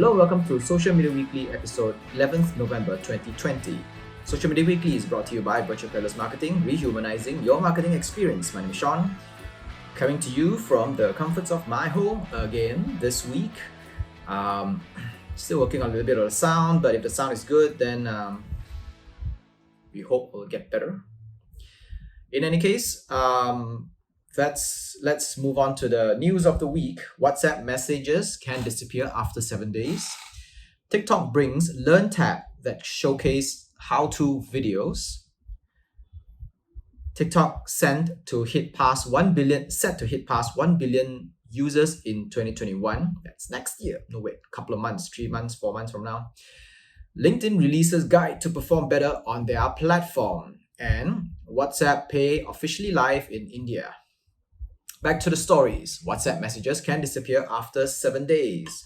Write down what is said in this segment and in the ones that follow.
Hello, welcome to Social Media Weekly episode 11th November 2020. Social Media Weekly is brought to you by Virtual Peddlers Marketing, rehumanizing your marketing experience. My name is Sean, coming to you from the comforts of my home again this week. Still working on a little bit of the sound, but if the sound is good, then we hope we'll get better. In any case, let's move on to the news of the week. WhatsApp messages can disappear after 7 days. TikTok brings Learn tab that showcase how-to videos. TikTok set to hit past 1 billion users in 2021. That's next year. No, wait, a couple of months, 3 months, 4 months from now. LinkedIn releases guide to perform better on their platform. And WhatsApp Pay officially live in India. Back to the stories. WhatsApp messages can disappear after 7 days.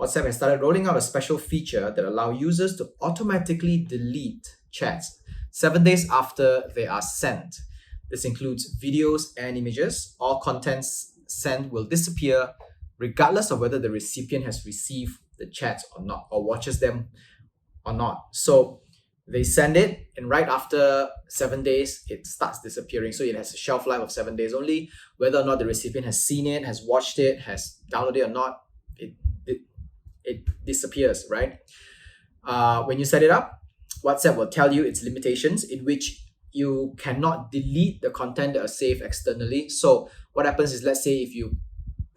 WhatsApp has started rolling out a special feature that allows users to automatically delete chats 7 days after they are sent. This includes videos and images. All contents sent will disappear regardless of whether the recipient has received the chats or not, or watches them or not. So they send it, and right after 7 days, it starts disappearing. So it has a shelf life of 7 days only. Whether or not the recipient has seen it, has watched it, has downloaded it or not, it disappears, right? When you set it up, WhatsApp will tell you its limitations, in which you cannot delete the content that are saved externally. So what happens is, let's say if you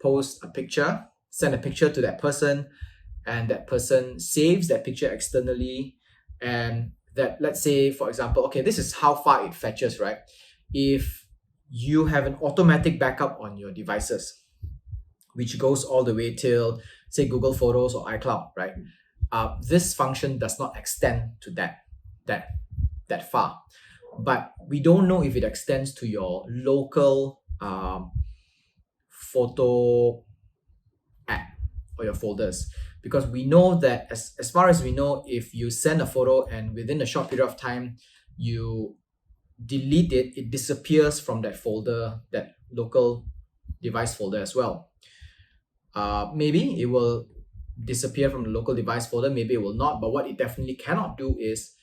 post a picture, send a picture to that person, and that person saves that picture externally, and that, let's say, for example, okay, this is how far it fetches, right? If you have an automatic backup on your devices, which goes all the way till, say, Google Photos or iCloud, right? This function does not extend to that far. But we don't know if it extends to your local photo app or your folders. Because we know that as far as we know, if you send a photo and within a short period of time you delete it, it disappears from that folder, that local device folder as well. Maybe it will disappear from the local device folder, maybe it will not, but what it definitely cannot do is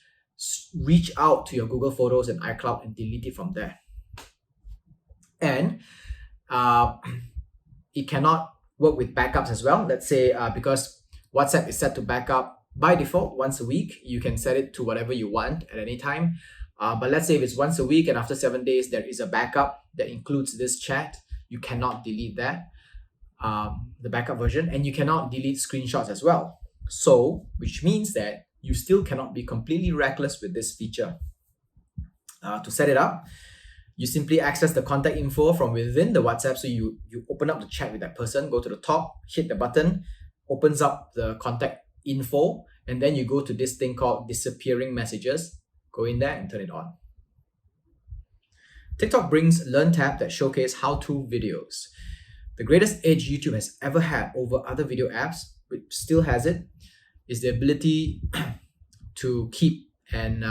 reach out to your Google Photos and iCloud and delete it from there. And it cannot work with backups as well. Let's say because WhatsApp is set to backup by default once a week. You can set it to whatever you want at any time. But let's say if it's once a week and after 7 days, there is a backup that includes this chat, you cannot delete that, the backup version, and you cannot delete screenshots as well. So, which means that you still cannot be completely reckless with this feature. To set it up, you simply access the contact info from within the WhatsApp. So you open up the chat with that person, go to the top, hit the button, opens up the contact info, and then you go to this thing called disappearing messages. Go in there and turn it on. TikTok brings Learn tab that showcase how-to videos. The greatest edge YouTube has ever had over other video apps, which still has it, is the ability to keep and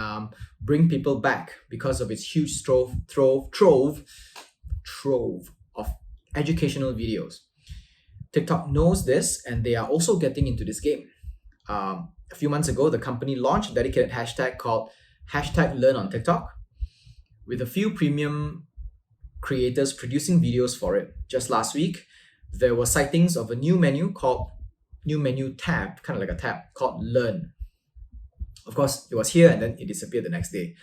bring people back because of its huge trove of educational videos. TikTok knows this, and they are also getting into this game. A few months ago, the company launched a dedicated hashtag called #Learn on TikTok, with a few premium creators producing videos for it. Just last week, there were sightings of a new menu tab, kind of like a tab, called Learn. Of course, it was here and then it disappeared the next day.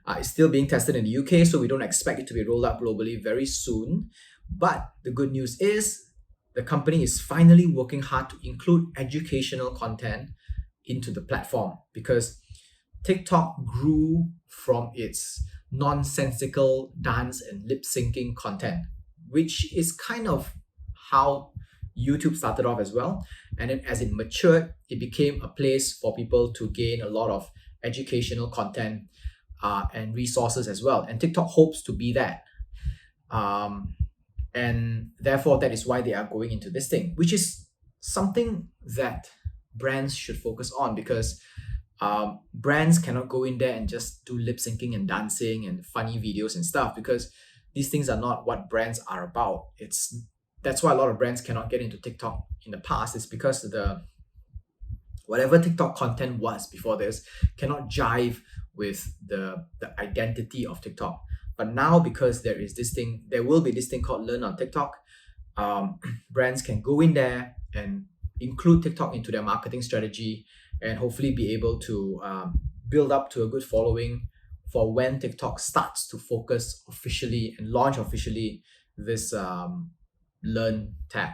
It's still being tested in the UK, so we don't expect it to be rolled out globally very soon. But the good news is the company is finally working hard to include educational content into the platform, because TikTok grew from its nonsensical dance and lip syncing content, which is kind of how YouTube started off as well. And then as it matured, it became a place for people to gain a lot of educational content and resources as well. And TikTok hopes to be that. And therefore, that is why they are going into this thing, which is something that brands should focus on, because brands cannot go in there and just do lip syncing and dancing and funny videos and stuff, because these things are not what brands are about. That's why a lot of brands cannot get into TikTok in the past, is because Whatever TikTok content was before this cannot jive with the identity of TikTok. But now, because there will be this thing called Learn on TikTok, brands can go in there and include TikTok into their marketing strategy and hopefully be able to build up to a good following for when TikTok starts to focus officially and launch officially this Learn tab.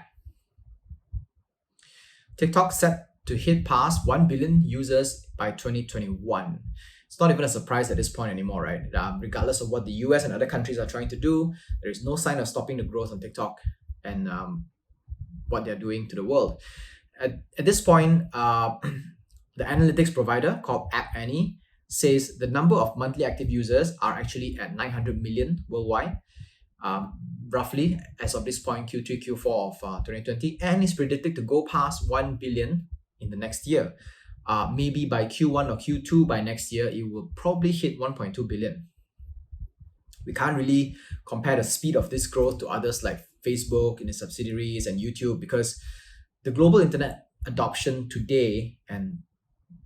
TikTok set to hit past 1 billion users by 2021. It's not even a surprise at this point anymore, right? Regardless of what the US and other countries are trying to do, there is no sign of stopping the growth on TikTok and what they're doing to the world. At this point, the analytics provider called App Annie says the number of monthly active users are actually at 900 million worldwide, roughly as of this point, Q3, Q4 of 2020, and is predicted to go past 1 billion in the next year. Maybe by Q1 or Q2 by next year, it will probably hit 1.2 billion. We can't really compare the speed of this growth to others like Facebook and its subsidiaries and YouTube, because the global internet adoption today and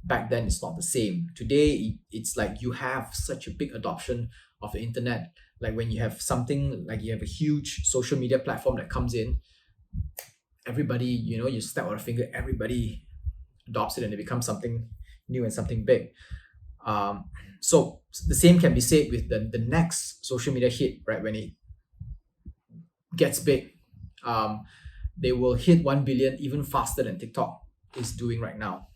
back then is not the same. Today, it's like you have such a big adoption of the internet. Like when you have something, like you have a huge social media platform that comes in, everybody, you snap on a finger, everybody adopts it and it becomes something new and something big. So the same can be said with the next social media hit, right? When it gets big, they will hit 1 billion even faster than TikTok is doing right now.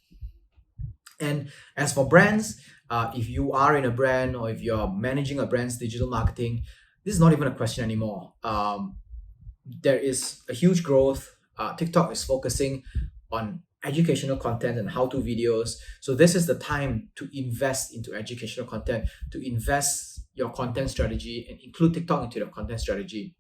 And as for brands, if you are in a brand or if you're managing a brand's digital marketing, this is not even a question anymore. There is a huge growth. TikTok is focusing on educational content and how-to videos. So this is the time to invest into educational content, to invest your content strategy and include TikTok into your content strategy.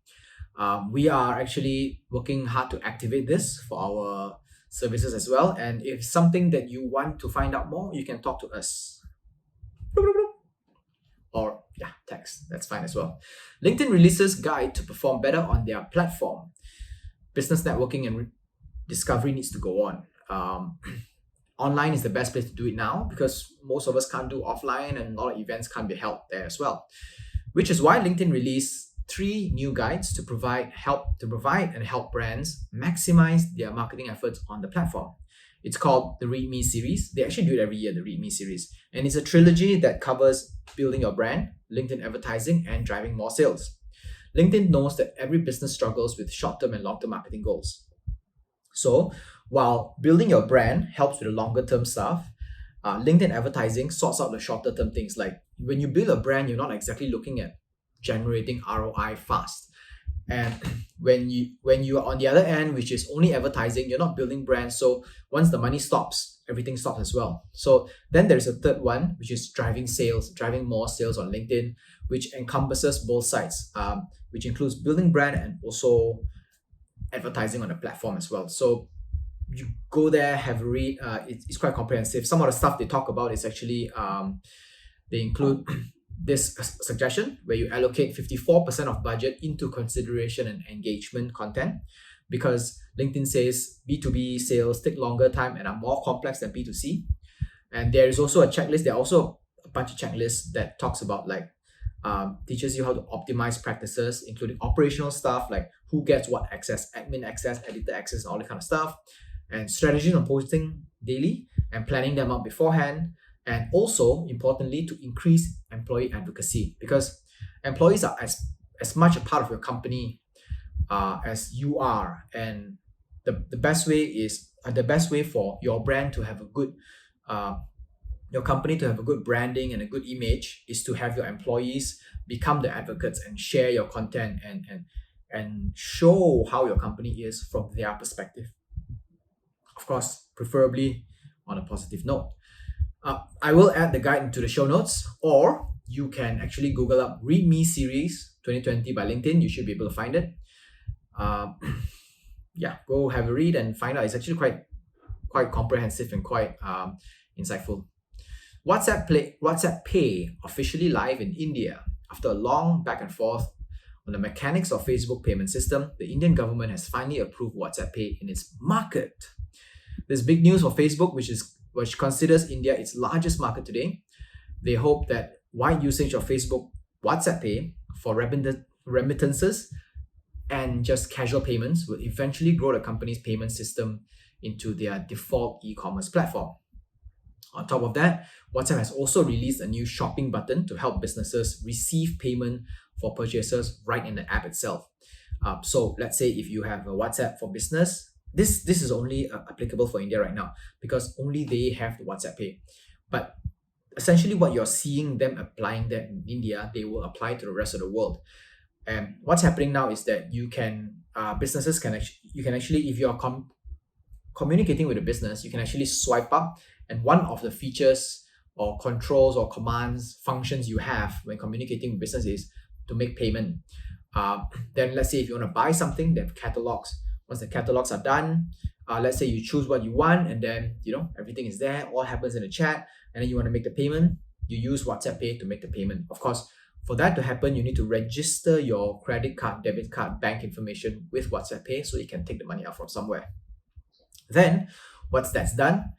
We are actually working hard to activate this for our services as well. And if something that you want to find out more, you can talk to us. Or text, that's fine as well. LinkedIn releases guide to perform better on their platform. Business networking and discovery needs to go on. Online is the best place to do it now because most of us can't do offline and a lot of events can't be held there as well. Which is why LinkedIn released 3 new guides to provide and help brands maximize their marketing efforts on the platform. It's called the Read Me series. They actually do it every year, the Read Me series. And it's a trilogy that covers building your brand, LinkedIn advertising, and driving more sales. LinkedIn knows that every business struggles with short-term and long-term marketing goals. So while building your brand helps with the longer-term stuff, LinkedIn advertising sorts out the shorter-term things. Like when you build a brand, you're not exactly looking at generating ROI fast. And when you are on the other end, which is only advertising, you're not building brands. So once the money stops, everything stops as well. So then there's a third one, which is driving more sales on LinkedIn, which encompasses both sides, which includes building brand and also advertising on the platform as well. So you go there, have a read. It's quite comprehensive. Some of the stuff they talk about is actually they include this suggestion where you allocate 54% of budget into consideration and engagement content, because LinkedIn says B2B sales take longer time and are more complex than B2C. And there is also a checklist. There are also a bunch of checklists that talks about teaches you how to optimize practices, including operational stuff like who gets what access, admin access, editor access, and all that kind of stuff, and strategies on posting daily and planning them out beforehand. And also, importantly, to increase employee advocacy, because employees are as much a part of your company as you are. And the best way for your brand to have a good, your company to have a good branding and a good image is to have your employees become the advocates and share your content and show how your company is from their perspective. Of course, preferably on a positive note. I will add the guide into the show notes, or you can actually Google up Read Me Series 2020 by LinkedIn. You should be able to find it. Go have a read and find out. It's actually quite comprehensive and quite insightful. WhatsApp Pay officially live in India. After a long back and forth on the mechanics of Facebook payment system, the Indian government has finally approved WhatsApp Pay in its market. There's big news for Facebook, which is which considers India its largest market today, they hope that wide usage of Facebook WhatsApp Pay for remittances and just casual payments will eventually grow the company's payment system into their default e-commerce platform. On top of that, WhatsApp has also released a new shopping button to help businesses receive payment for purchases right in the app itself. So let's say if you have a WhatsApp for business, this is only applicable for India right now because only they have the WhatsApp Pay. But essentially what you're seeing them applying that in India, they will apply to the rest of the world. And what's happening now is that businesses can actually, if you're communicating with a business, you can actually swipe up, and one of the features or controls or commands functions you have when communicating with business is to make payment. Then let's say if you want to buy something, they have catalogs. Once the catalogs are done, let's say you choose what you want, and then everything is there, all happens in the chat, and then you want to make the payment, you use WhatsApp Pay to make the payment. Of course, for that to happen, you need to register your credit card, debit card, bank information with WhatsApp Pay so you can take the money out from somewhere. Then, once that's done,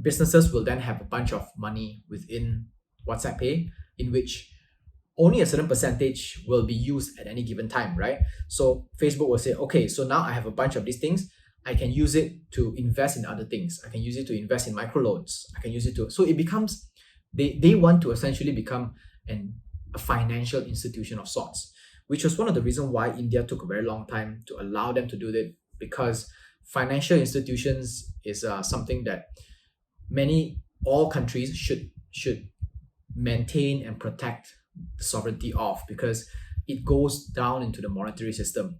businesses will then have a bunch of money within WhatsApp Pay, in which only a certain percentage will be used at any given time, right? So Facebook will say, okay, so now I have a bunch of these things. I can use it to invest in other things. I can use it to invest in microloans. I can use it to, so it becomes, they want to essentially become a financial institution of sorts, which was one of the reasons why India took a very long time to allow them to do that, because financial institutions is something that all countries should maintain and protect the sovereignty of, because it goes down into the monetary system.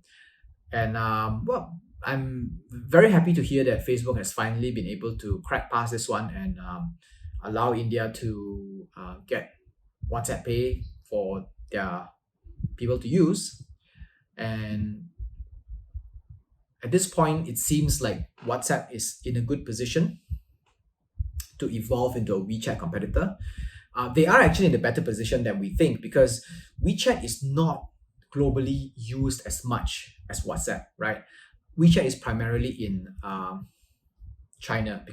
And I'm very happy to hear that Facebook has finally been able to crack past this one and allow India to get WhatsApp Pay for their people to use. And at this point, it seems like WhatsApp is in a good position to evolve into a WeChat competitor. They are actually in a better position than we think, because WeChat is not globally used as much as WhatsApp, right? WeChat is primarily in China,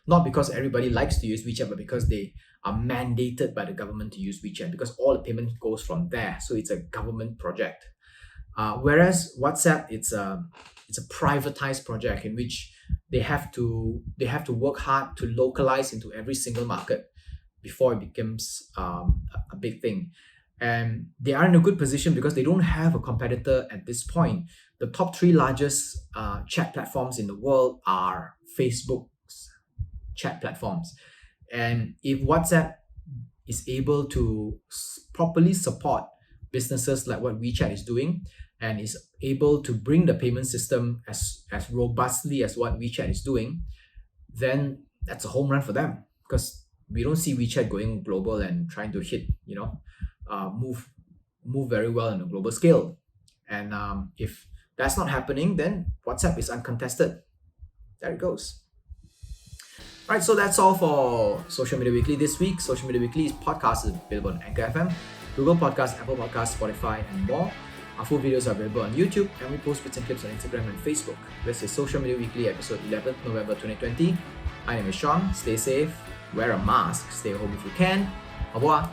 not because everybody likes to use WeChat, but because they are mandated by the government to use WeChat, because all the payment goes from there. So it's a government project. Whereas WhatsApp, it's a privatized project in which they have to work hard to localize into every single market before it becomes a big thing. And they are in a good position because they don't have a competitor at this point. The top 3 largest chat platforms in the world are Facebook's chat platforms. And if WhatsApp is able to properly support businesses like what WeChat is doing, and is able to bring the payment system as robustly as what WeChat is doing, then that's a home run for them, because we don't see WeChat going global and trying to hit, move very well on a global scale. And if that's not happening, then WhatsApp is uncontested. There it goes. All right, so that's all for Social Media Weekly this week. Social Media Weekly's podcast is available on Anchor FM, Google Podcasts, Apple Podcasts, Spotify, and more. Our full videos are available on YouTube, and we post bits and clips on Instagram and Facebook. This is Social Media Weekly, episode 11th November 2020. My name is Sean. Stay safe, wear a mask, stay home if you can. Au revoir.